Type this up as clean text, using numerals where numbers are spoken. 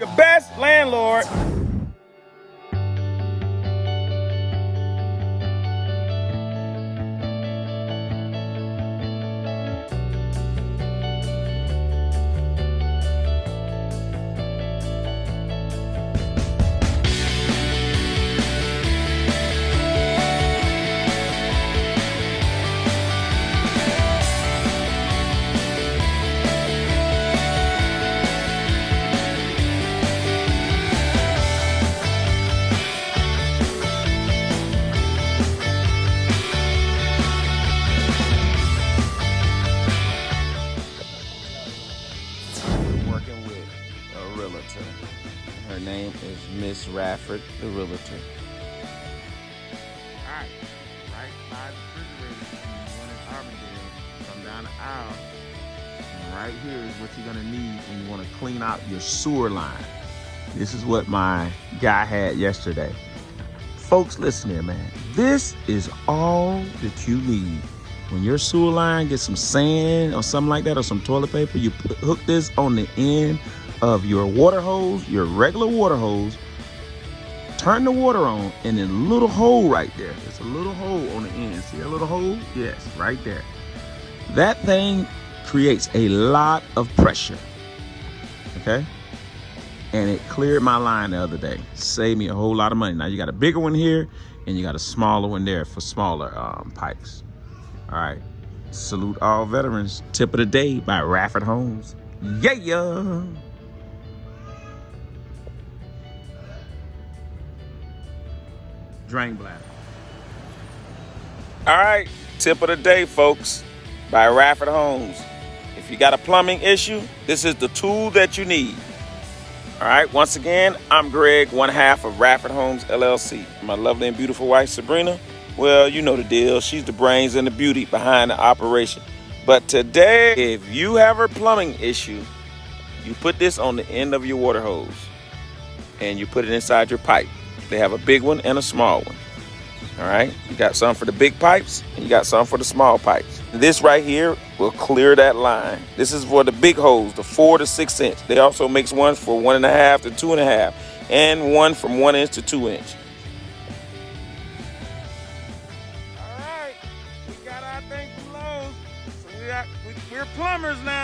The best landlord. Working with a realtor. Her name is Miss Radford, the realtor. Alright, right by the refrigerator, one in Arbondale, come down the aisle. And right here is what you're gonna need when you wanna clean out your sewer line. This is what my guy had yesterday. Folks, listen here, man. This is all that you need. When your sewer line gets some sand or something like that, or some toilet paper, you hook this on the end of your water hose, your regular water hose, turn the water on, and then a little hole right there. There's a little hole on the end. See that little hole? Yes, right there. That thing creates a lot of pressure, okay? And it cleared my line the other day. Saved me a whole lot of money. Now you got a bigger one here, and you got a smaller one there for smaller pipes. All right, salute all veterans. Tip of the day by RadfordHomes. Yeah. Drain bladder. All right, tip of the day, folks, by RadfordHomes. If you got a plumbing issue, this is the tool that you need. All right, once again, I'm Greg, one half of RadfordHomes LLC. My lovely and beautiful wife, Sabrina. Well, you know the deal. She's the brains and the beauty behind the operation. But today, if you have a plumbing issue, you put this on the end of your water hose and you put it inside your pipe. They have a big one and a small one. All right, you got some for the big pipes and you got some for the small pipes. This right here will clear that line. This is for the big hose, the 4 to 6 inch. They also make ones for 1.5 to 2.5 and one from 1 inch to 2 inch. We're plumbers now.